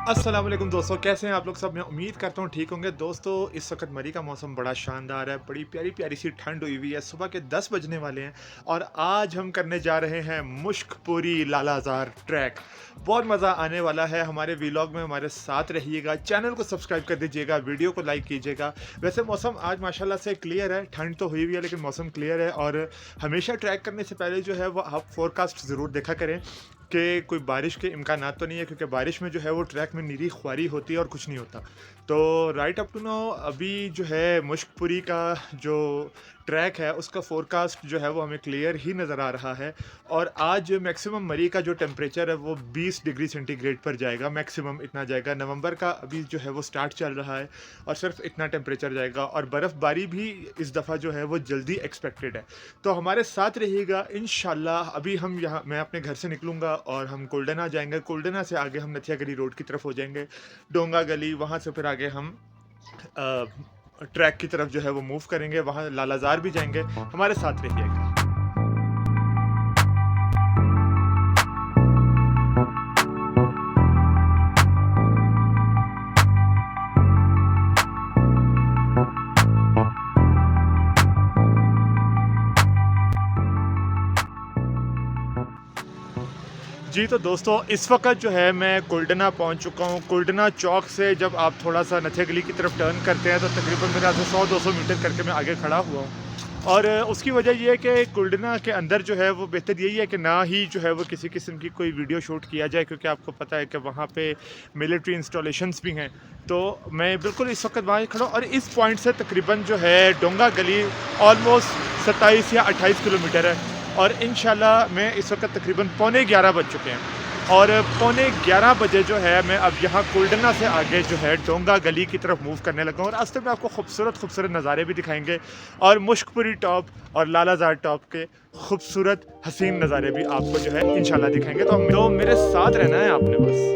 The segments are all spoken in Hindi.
अस्सलाम वालेकुम दोस्तों, कैसे हैं आप लोग सब। मैं उम्मीद करता हूँ ठीक होंगे। दोस्तों इस वक्त मरी का मौसम बड़ा शानदार है, बड़ी प्यारी प्यारी सी ठंड हुई हुई है। सुबह के 10 बजने वाले हैं और आज हम करने जा रहे हैं मुश्कपुरी लालाजार ट्रैक। बहुत मज़ा आने वाला है। हमारे व्लॉग में हमारे साथ रहिएगा, चैनल को सब्सक्राइब कर दीजिएगा, वीडियो को लाइक कीजिएगा। वैसे मौसम आज माशाल्लाह से क्लियर है, ठंड तो हुई हुई है लेकिन मौसम क्लियर है। और हमेशा ट्रैक करने से पहले जो है वो आप फोरकास्ट ज़रूर देखा करें कि कोई बारिश के इम्कानात तो नहीं है, क्योंकि बारिश में जो है वो ट्रैक में निरी ख्वारी होती है और कुछ नहीं होता। तो राइट अप टू नो अभी जो है मुश्कपुरी का जो ट्रैक है उसका फोरकास्ट जो है वो हमें क्लियर ही नज़र आ रहा है। और आज मैक्सिमम मरी का जो टेम्परेचर है वो 20 डिग्री सेंटीग्रेड पर जाएगा, मैक्सिमम इतना जाएगा। नवंबर का अभी जो है वो स्टार्ट चल रहा है और सिर्फ इतना टेम्परेचर जाएगा। और बर्फ़बारी भी इस दफ़ा जो है वो जल्दी एक्सपेक्टेड है। तो हमारे साथ रहिएगा इंशाल्लाह। अभी हम यहाँ मैं अपने घर से निकलूँगा और हम कोल्डना जाएंगे। कोल्डना से आगे हम नथिया गली रोड की तरफ हो जाएंगे, डोंगा गली, वहाँ से फिर आगे हम ट्रैक की तरफ जो है वो मूव करेंगे। वहाँ लालाजार भी जाएंगे। हमारे साथ रहिएगा। जी तो दोस्तों इस वक्त जो है मैं कोल्डना पहुंच चुका हूं। कोल्डना चौक से जब आप थोड़ा सा नथिया गली की तरफ टर्न करते हैं तो तकरीबन मेरे यहाँ से 100-200 मीटर करके मैं आगे खड़ा हुआ हूं। और उसकी वजह ये है कि कोल्डना के अंदर जो है वो बेहतर यही है कि ना ही जो है वो किसी किस्म की कोई वीडियो शूट किया जाए, क्योंकि आपको पता है कि वहाँ पे मिलिट्री इंस्टॉलेशंस भी हैं। तो मैं बिल्कुल इस वक्त वहाँ खड़ा हूँ और इस पॉइंट से तकरीबन जो है डोंगा गली ऑलमोस्ट 27 या 28 किलोमीटर है। और इंशाल्लाह मैं इस वक्त तकरीबन 11:15 बज चुके हैं और 11:15 बजे जो है मैं अब यहाँ कोल्डना से आगे जो है डोंगा गली की तरफ मूव करने लगा हूँ। और रास्ते में आपको खूबसूरत खूबसूरत नज़ारे भी दिखाएंगे और मुश्कपुरी टॉप और लालाजार टॉप के खूबसूरत हसीन नज़ारे भी आपको जो है इंशाल्लाह दिखाएंगे। तो मेरे साथ रहना है आपने बस।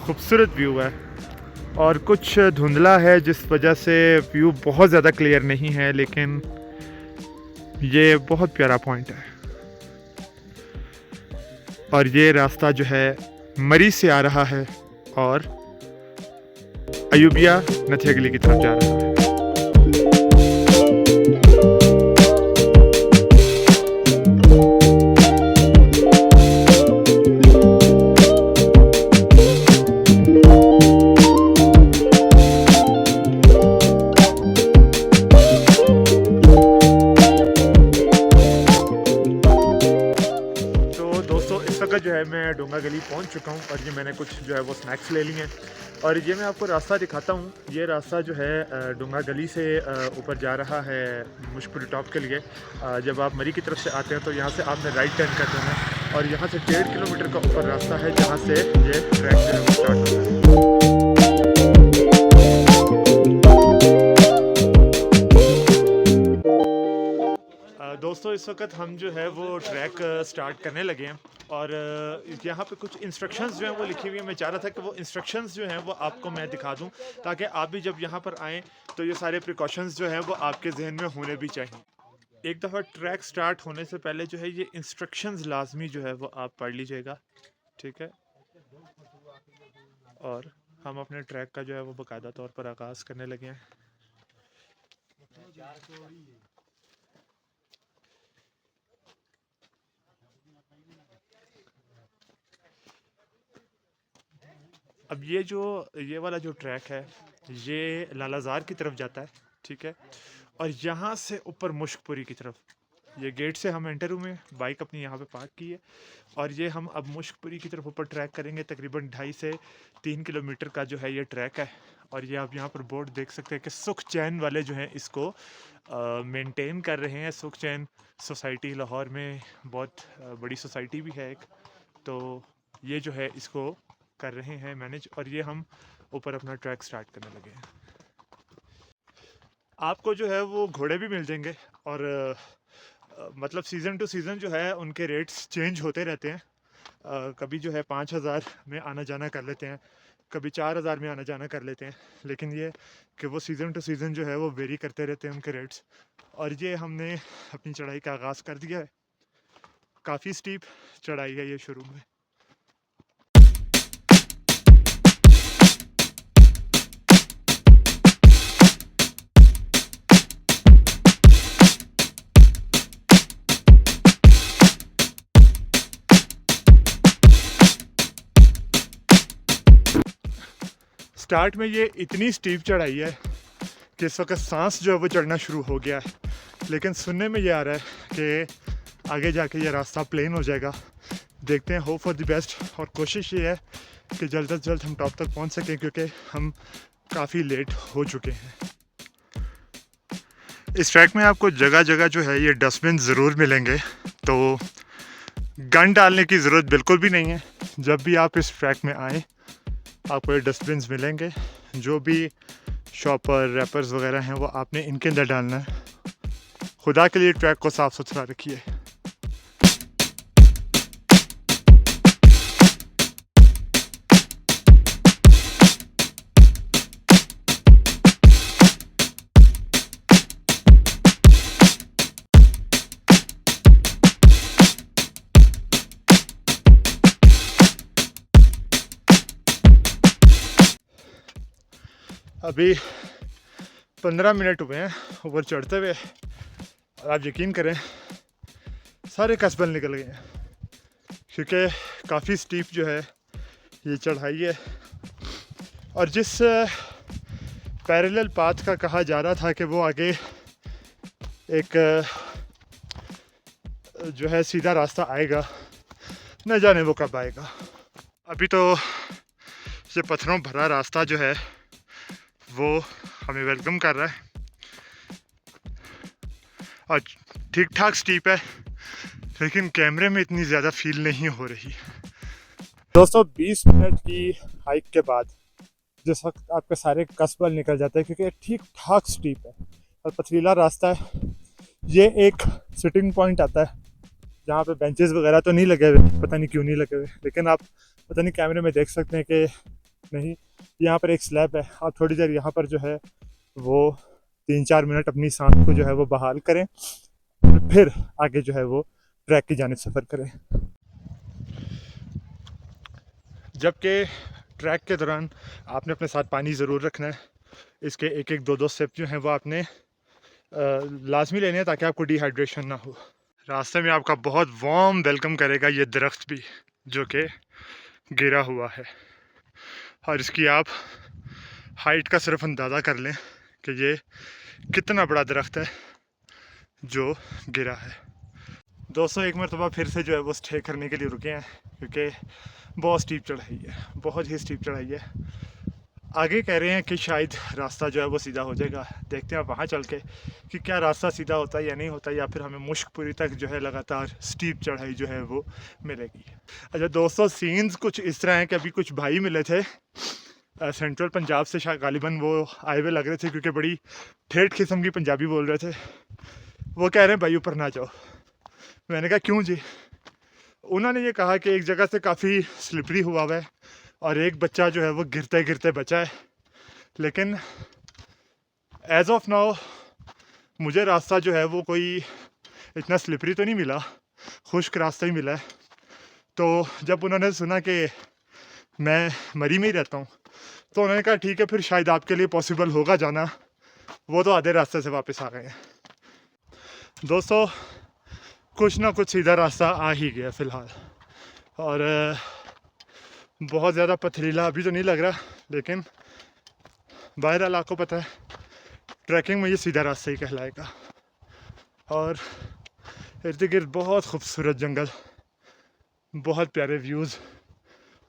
खूबसूरत व्यू है और कुछ धुंधला है जिस वजह से व्यू बहुत ज़्यादा क्लियर नहीं है, लेकिन ये बहुत प्यारा पॉइंट है। और ये रास्ता जो है मरी से आ रहा है और अयूबिया नथिया गली की तरफ जा रहा है। जो है मैं डोंगा गली पहुंच चुका हूं और ये मैंने कुछ जो है वो स्नैक्स ले लिए हैं और ये मैं आपको रास्ता दिखाता हूं। ये रास्ता जो है डोंगा गली से ऊपर जा रहा है मुश्कपुरी टॉप के लिए। जब आप मरी की तरफ से आते हैं तो यहाँ से आपने राइट टर्न कर देना है और यहाँ से 1.5 किलोमीटर का ऊपर रास्ता है जहाँ से ये ट्रैक जो है वो स्टार्ट होता है। दोस्तों इस वक्त हम जो है वो ट्रैक स्टार्ट करने लगे हैं और यहाँ पे कुछ इंस्ट्रक्शंस जो हैं वो लिखी हुई है। मैं चाह रहा था कि वो इंस्ट्रक्शंस जो हैं वो आपको मैं दिखा दूँ ताकि आप भी जब यहाँ पर आएँ तो ये सारे प्रिकॉशंस जो हैं वो आपके जहन में होने भी चाहिए। एक दफ़ा ट्रैक स्टार्ट होने से पहले जो है ये इंस्ट्रक्शंस लाजमी जो है वो आप पढ़ लीजिएगा, ठीक है। और हम अपने ट्रैक का जो है वो बाकायदा तौर पर आगाज़ करने लगे हैं। अब ये वाला जो ट्रैक है ये लालाजार की तरफ जाता है, ठीक है। और यहाँ से ऊपर मुश्कपुरी की तरफ ये गेट से हम एंटर हुए, बाइक अपनी यहाँ पे पार्क की है और ये हम अब मुश्कपुरी की तरफ ऊपर ट्रैक करेंगे। तकरीबन 2.5 से 3 किलोमीटर का जो है ये ट्रैक है। और ये आप यहाँ पर बोर्ड देख सकते हैं कि सुख चैन वाले जो हैं इसको मेंटेन कर रहे हैं। सुख चैन सोसाइटी लाहौर में बहुत बड़ी सोसाइटी भी है एक, तो ये जो है इसको कर रहे हैं मैनेज। और ये हम ऊपर अपना ट्रैक स्टार्ट करने लगे हैं। आपको जो है वो घोड़े भी मिल जाएंगे और मतलब सीज़न टू सीज़न जो है उनके रेट्स चेंज होते रहते हैं। कभी जो है 5,000 में आना जाना कर लेते हैं, कभी 4,000 में आना जाना कर लेते हैं। लेकिन ये कि वो सीज़न टू सीज़न जो है वो वेरी करते रहते हैं उनके रेट्स। और ये हमने अपनी चढ़ाई का आगाज़ कर दिया है। काफ़ी स्टीप चढ़ाई है ये शुरू में। स्टार्ट में ये इतनी स्टीप चढ़ाई है कि इस वक्त सांस जो है वो चढ़ना शुरू हो गया है। लेकिन सुनने में ये आ रहा है कि आगे जाके ये रास्ता प्लेन हो जाएगा। देखते हैं, होप फॉर द बेस्ट। और कोशिश ये है कि जल्द से जल्द हम टॉप तक पहुंच सकें, क्योंकि हम काफ़ी लेट हो चुके हैं। इस ट्रैक में आपको जगह जगह जो है ये डस्टबिन ज़रूर मिलेंगे, तो गन डालने की ज़रूरत बिल्कुल भी नहीं है। जब भी आप इस ट्रैक में आएँ आपको ये डस्टबिन मिलेंगे। जो भी शॉपर रैपर्स वगैरह हैं वो आपने इनके अंदर डालना है। खुदा के लिए ट्रैक को साफ़ सुथरा रखिए। अभी 15 मिनट हुए हैं ऊपर चढ़ते हुए, और आप यकीन करें सारे कसबल निकल गए हैं, क्योंकि काफ़ी स्टीप जो है ये चढ़ाई है। और जिस पैरेलल पाथ का कहा जा रहा था कि वो आगे एक जो है सीधा रास्ता आएगा, न जाने वो कब आएगा। अभी तो ये पत्थरों भरा रास्ता जो है वो हमें वेलकम कर रहा है, और ठीक ठाक स्टीप है, लेकिन कैमरे में इतनी ज़्यादा फील नहीं हो रही। दोस्तों 20 मिनट की हाइक के बाद जिस वक्त आपके सारे कसबल निकल जाते हैं, क्योंकि ठीक ठाक स्टीप है और पथरीला रास्ता है। ये एक सिटिंग पॉइंट आता है जहाँ पे बेंचेस वगैरह तो नहीं लगे हुए, पता नहीं क्यों नहीं लगे हुए, लेकिन आप पता नहीं कैमरे में देख सकते हैं कि नहीं, यहाँ पर एक स्लैब है। आप थोड़ी देर यहाँ पर जो है वो 3-4 मिनट अपनी सांस को जो है वो बहाल करें, और फिर आगे जो है वो ट्रैक की जानिब सफ़र करें। जबकि ट्रैक के दौरान आपने अपने साथ पानी ज़रूर रखना है। इसके एक एक दो सिप जो हैं वो आपने लाजमी लेने हैं, ताकि आपको डिहाइड्रेशन ना हो। रास्ते में आपका बहुत वार्म वेलकम करेगा ये दरख्त भी, जो कि गिरा हुआ है। और इसकी आप हाइट का सिर्फ अंदाज़ा कर लें कि ये कितना बड़ा दरख्त है जो गिरा है। दोस्तों एक मरतबा फिर से जो है वो स्टे करने के लिए रुके हैं, क्योंकि बहुत स्टीप चढ़ाई है, बहुत ही स्टीप चढ़ाई है। आगे कह रहे हैं कि शायद रास्ता जो है वो सीधा हो जाएगा। देखते हैं वहाँ चल के कि क्या रास्ता सीधा होता है या नहीं होता, या फिर हमें मुश्कपुरी तक जो है लगातार स्टीप चढ़ाई जो है वो मिलेगी। अच्छा दोस्तों, सीन्स कुछ इस तरह हैं कि अभी कुछ भाई मिले थे सेंट्रल पंजाब से, शायद गालिबन वो आए हुए लग रहे थे, क्योंकि बड़ी ठेठ किस्म की पंजाबी बोल रहे थे। वो कह रहे हैं भाई ऊपर ना जाओ। मैंने कहा क्यों जी? उन्होंने ये कहा कि एक जगह से काफ़ी स्लिपरी हुआ हुआ है और एक बच्चा जो है वो गिरते गिरते बचा है। लेकिन एज ऑफ नाउ मुझे रास्ता जो है वो कोई इतना स्लिपरी तो नहीं मिला, खुश्क रास्ता ही मिला है। तो जब उन्होंने सुना कि मैं मरी में ही रहता हूँ, तो उन्होंने कहा ठीक है, फिर शायद आपके लिए पॉसिबल होगा जाना। वो तो आधे रास्ते से वापस आ गए हैं। दोस्तों कुछ ना कुछ सीधा रास्ता आ ही गया फ़िलहाल, और बहुत ज़्यादा पथरीला अभी तो नहीं लग रहा, लेकिन बहरहाल आपको पता है ट्रैकिंग में ये सीधा रास्ता ही कहलाएगा। और इर्द गिर्द बहुत खूबसूरत जंगल, बहुत प्यारे व्यूज़,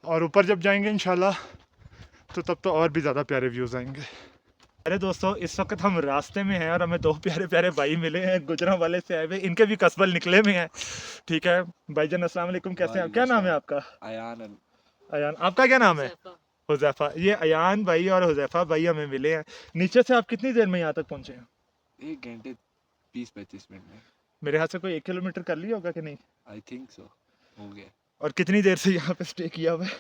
और ऊपर जब जाएंगे इंशाल्लाह तो तब तो और भी ज़्यादा प्यारे व्यूज़ आएंगे। अरे दोस्तों इस वक्त हम रास्ते में हैं और हमें दो प्यारे प्यारे भाई मिले हैं, गुजरांवाले से आए हुए। इनके भी कसबल निकले में हैं। ठीक है भाईजान, अस्सलाम वालेकुम, कैसे हैं? क्या नाम है आपका? अयान। अयान। आपका क्या नाम है? हुज़ैफा। ये अयान भाई और हुज़ैफा भाई हमें मिले हैं। नीचे से आप कितनी देर में यहाँ तक पहुँचे हैं? 1 घंटे 20-25 मिनट में। मेरे हाथ से कोई 1 किलोमीटर कर लिया होगा कि नहीं? आई थिंक सो, हो गया। और कितनी देर से यहाँ पे स्टे किया हुआ है?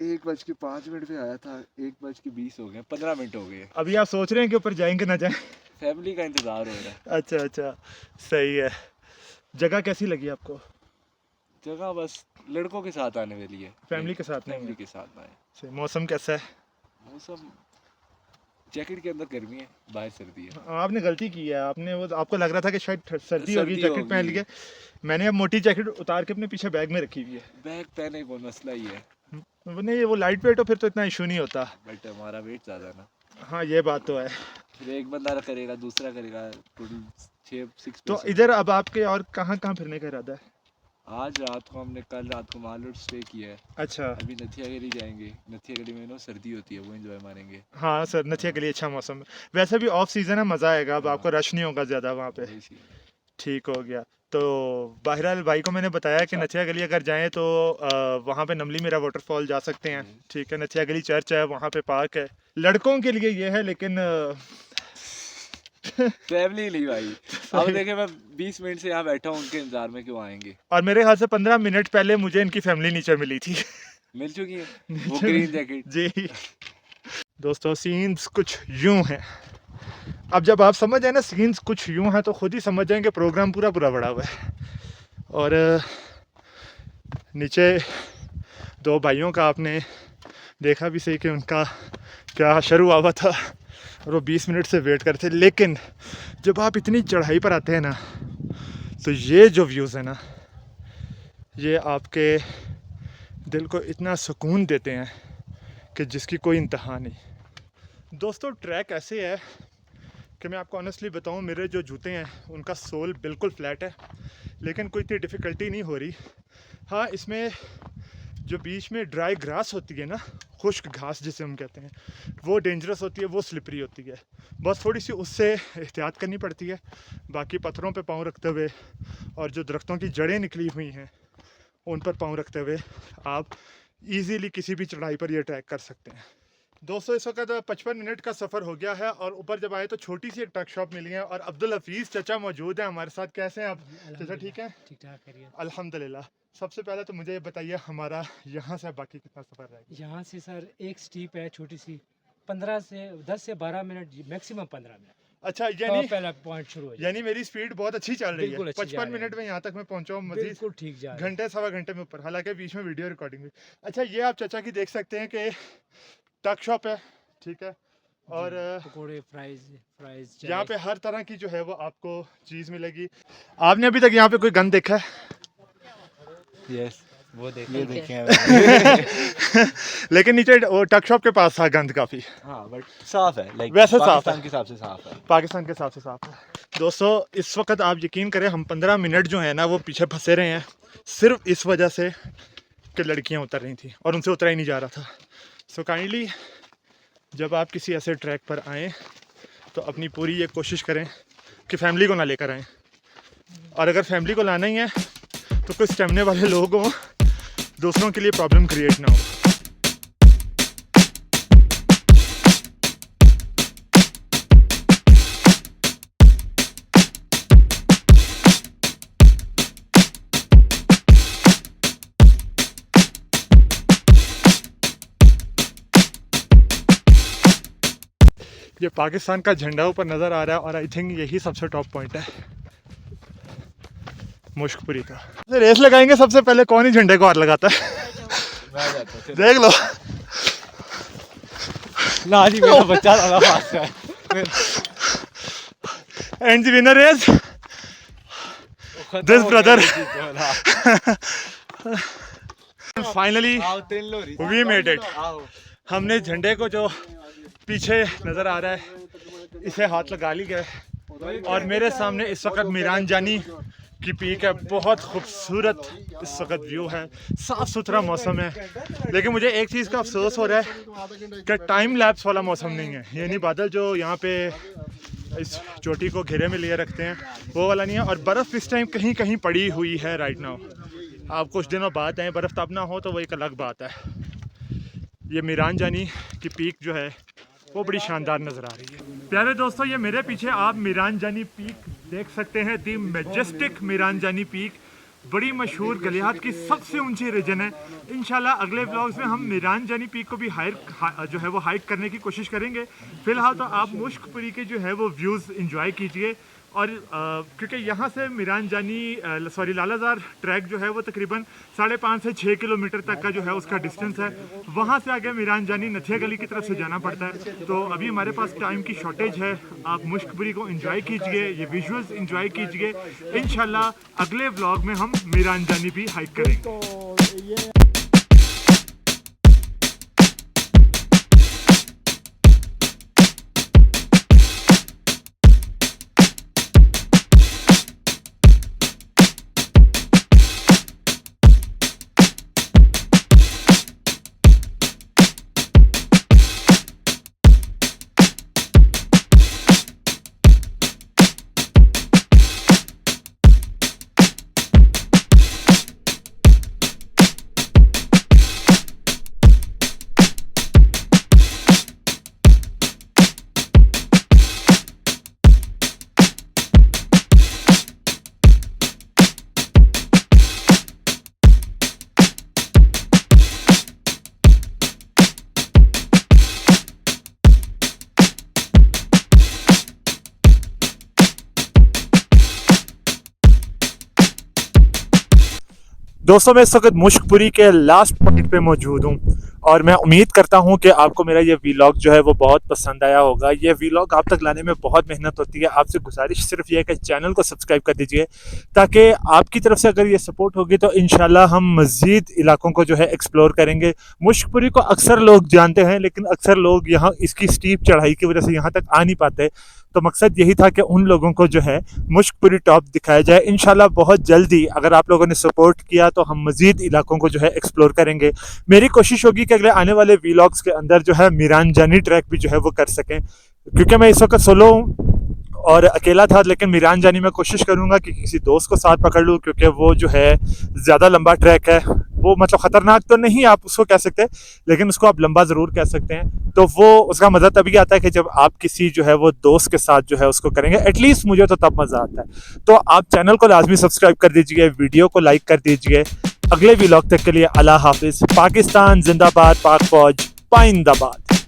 1:05 पे आया था, 1:20 हो गए, 15 मिनट हो गए। अभी आप सोच रहे हैं कि ऊपर जाएंगे ना जाएं? फैमिली का इंतजार हो रहा है। अच्छा अच्छा, सही है। जगह कैसी लगी आपको? जगह बस लड़कों के साथ आने वाली है, फैमिली के साथ नहीं फैमिली है? के साथ आए। सही। मौसम कैसा है? मौसम, जैकेट के अंदर गर्मी है, बाहर सर्दी है। आपने गलती की है, आपने वो आपको लग रहा था कि शायद सर्दी होगी, सर्दी जैकेट पहन होगी। लिए। मैंने अब मोटी जैकेट उतार के अपने पीछे बैग में रखी हुई है। बैग पहने कोई मसला ही है, वो नहीं, वो लाइट वेट हो फिर तो इतना इशू नहीं होता। बट हमारा वेट ज़्यादा है ना। हाँ ये बात तो है। फिर एक बंदा करेगा, दूसरा करेगा, टोटल 6 तो पर्सन। इधर अब आपके और कहाँ कहाँ फिरने का इरादा है? आज रात को हमने, कल रात को मालूट स्टे किया है। अच्छा। अभी नथिया गली जाएंगे। नथिया गली में ना सर्दी होती है, वो एंजॉय मारेंगे। हाँ सर, नथिया के लिए अच्छा मौसम है। वैसे भी ऑफ सीज़न है, मज़ा आएगा, अब हाँ। आपको रश नहीं होगा ज़्यादा वहाँ पे। वही सी। ठीक हो गया। तो बहरहाल भाई को मैंने बताया कि अच्छा। नथिया गली अगर जाएं तो वहाँ पे नमली मेरा वाटरफॉल जा सकते हैं। ठीक है, नथिया गली चर्च है, वहाँ पे पार्क है। लड़कों के लिए ये है, लेकिन फैमिली नहीं भाई। अब देखे, मैं 20 मिनट से यहाँ बैठा हूँ, उनके इंतजार में क्यों आएंगे। और मेरे ख्याल से 15 मिनट पहले मुझे इनकी फैमिली नीचे मिली थी। मिल चुकी है वो नीचे ग्रीन जैकेट। जी। दोस्तों सीन्स कुछ यूं हैं। अब जब आप समझ जाए ना सीन्स कुछ यूं हैं, तो खुद ही समझ जाएंगे प्रोग्राम पूरा पूरा बड़ा हुआ है। और नीचे दो भाइयों का आपने देखा भी सही कि उनका क्या शुरू हुआ था, और वो 20 मिनट से वेट करते। लेकिन जब आप इतनी चढ़ाई पर आते हैं ना, तो ये जो व्यूज़ है ना, ये आपके दिल को इतना सुकून देते हैं कि जिसकी कोई इंतहा नहीं। दोस्तों ट्रैक ऐसे है कि मैं आपको ऑनेस्टली बताऊं, मेरे जो जूते हैं उनका सोल बिल्कुल फ्लैट है, लेकिन कोई इतनी डिफ़िकल्टी नहीं हो रही। हाँ, इसमें जो बीच में ड्राई ग्रास होती है ना, खुश्क घास जिसे हम कहते हैं, वो डेंजरस होती है, वो स्लिपरी होती है। बस थोड़ी सी उससे एहतियात करनी पड़ती है। बाकी पत्थरों पे पाँव रखते हुए और जो दरख्तों की जड़ें निकली हुई हैं उन पर पाँव रखते हुए आप इजीली किसी भी चढ़ाई पर ये ट्रैक कर सकते हैं। दोस्तों इस वक्त 55 मिनट का सफ़र हो गया है, और ऊपर जब आए तो छोटी सी एक ट्रक शॉप मिली है, और अब्दुल हफीज़ चचा मौजूद हैं हमारे साथ। कैसे हैं आप चचा? ठीक है, ठीक ठाक करिए। अल्हम्दुलिल्लाह। सबसे पहले तो मुझे ये बताइए, हमारा यहाँ से बाकी कितना सफ़र रहेगा? यहाँ से सर एक स्टीप है छोटी सी, 15 से 10 से 12 मिनट, मैक्सिमम 15 मिनट। अच्छा, तो यानी पहला पॉइंट शुरू हो जाए। यानी मेरी स्पीड बहुत अच्छी चल रही है। बिल्कुल अच्छी जा 55 रही है। मिनट में यहाँ तक मैं पहुँचा हूँ, मजीद बिल्कुल ठीक जा रहा है। घंटे सवा घंटे में ऊपर, हालांकि बीच में वीडियो रिकॉर्डिंग भी। अच्छा, ये आप चचा की देख सकते हैं कि टक शॉप है, ठीक है, और पकोड़े, फ्राइज यहाँ पे हर तरह की जो है वो आपको चीज़ मिलेगी। आपने अभी तक यहाँ पे कोई गन देखा है? यस, वो देखे हैं। लेकिन नीचे वो टक शॉप के पास था गंद काफ़ी। हाँ, बट साफ है, लाइक वैसे साफ पाकिस्तान है। के हिसाब से साफ है। पाकिस्तान के हिसाब से साफ है। दोस्तों इस वक्त आप यकीन करें, हम 15 मिनट जो है ना वो पीछे फंसे रहे हैं, सिर्फ इस वजह से कि लड़कियां उतर रही थी और उनसे उतरा ही नहीं जा रहा था। सो काइंडली जब आप किसी ऐसे ट्रैक पर आएँ तो अपनी पूरी ये कोशिश करें कि फैमिली को ना लेकर आएँ, और अगर फैमिली को लाना ही है तो कोई स्टेमिना वाले लोग हों, दूसरों के लिए प्रॉब्लम क्रिएट ना हो। ये पाकिस्तान का झंडा ऊपर नज़र आ रहा है, और आई थिंक यही सबसे टॉप पॉइंट है मुश्कपुरी का। रेस लगाएंगे, सबसे पहले कौन ही झंडे को हाथ लगाता है? देख लो ना जी, मेरा बच्चा ज़्यादा फास्ट है। And the winner is this brother. Finally we made it. हमने झंडे को जो पीछे नज़र आ रहा है इसे हाथ लगा ली गए, और मेरे सामने इस वक्त मीरान जानी की पीक है। बहुत खूबसूरत इस वक्त व्यू है, साफ़ सुथरा मौसम है, लेकिन मुझे एक चीज़ का अफसोस हो रहा है कि टाइम लैप्स वाला मौसम नहीं है। यानी बादल जो यहाँ पे इस चोटी को घेरे में लिए रखते हैं वो वाला नहीं है, और बर्फ़ इस टाइम कहीं कहीं पड़ी हुई है राइट नाउ। आप कुछ दिनों बाद आएँ, बर्फ़ तब ना हो तो वो एक अलग बात है। ये मीरान जानी की पीक जो है वो बड़ी शानदार नज़र आ रही है। प्यारे दोस्तों, ये मेरे पीछे आप मीरान जानी पीक देख सकते हैं, दी मैजेस्टिक मीरान जानी पीक, बड़ी मशहूर गलियात की सबसे ऊंची रीजन है। इंशाल्लाह अगले व्लॉग्स में हम मीरान जानी पीक को भी जो है वो हाइक करने की कोशिश करेंगे। फिलहाल तो आप मुश्कपुरी के जो है वो व्यूज़ इंजॉय कीजिए। और क्योंकि यहाँ से मीरान जानी लालाजार ट्रैक जो है वो तकरीबन 5.5 से 6 किलोमीटर तक का जो है उसका डिस्टेंस है। वहाँ से आगे मीरान जानी नथिया गली की तरफ से जाना पड़ता है। तो अभी हमारे पास टाइम की शॉर्टेज है। आप मुश्कपुरी को एंजॉय कीजिए, ये विजुअल्स एंजॉय कीजिए। इंशाल्लाह अगले व्लॉग में हम मीरान जानी भी हाइक करेंगे। दोस्तों, मैं इस वक्त मुश्कपुरी के लास्ट पॉइंट पे मौजूद हूँ और मैं उम्मीद करता हूँ कि आपको मेरा ये वीलॉग जो है वो बहुत पसंद आया होगा। ये वीलॉग आप तक लाने में बहुत मेहनत होती है। आपसे गुजारिश सिर्फ ये है कि चैनल को सब्सक्राइब कर दीजिए, ताकि आपकी तरफ से अगर ये सपोर्ट होगी तो इंशाल्लाह हम मज़ीद इलाकों को जो है एक्सप्लोर करेंगे। मुश्कपुरी को अक्सर लोग जानते हैं, लेकिन अक्सर लोग यहाँ इसकी स्टीप चढ़ाई की वजह से यहाँ तक आ नहीं पाते। तो मकसद यही था कि उन लोगों को जो है मुश्कपुरी टॉप दिखाया जाए। इंशाल्लाह बहुत जल्दी अगर आप लोगों ने सपोर्ट किया तो हम मज़ीद इलाकों को जो है एक्सप्लोर करेंगे। मेरी कोशिश होगी कि अगले आने वाले वीलॉग्स के अंदर जो है मीरान जानी ट्रैक भी जो है वो कर सकें, क्योंकि मैं इस वक्त सोलो हूँ और अकेला था। लेकिन मीरान जानी मैं कोशिश करूँगा कि किसी दोस्त को साथ पकड़ लूँ, क्योंकि वो जो है ज़्यादा लंबा ट्रैक है। वो मतलब ख़तरनाक तो नहीं आप उसको कह सकते, लेकिन उसको आप लंबा ज़रूर कह सकते हैं। तो वो उसका मज़ा तभी आता है कि जब आप किसी जो है वो दोस्त के साथ जो है उसको करेंगे। एटलीस्ट मुझे तो तब मज़ा आता है। तो आप चैनल को लाजमी सब्सक्राइब कर दीजिए, वीडियो को लाइक कर दीजिए। अगले व्लॉग तक के लिए अल्लाह हाफिज़। पाकिस्तान जिंदाबाद, पाक फौज पाइंदाबाद।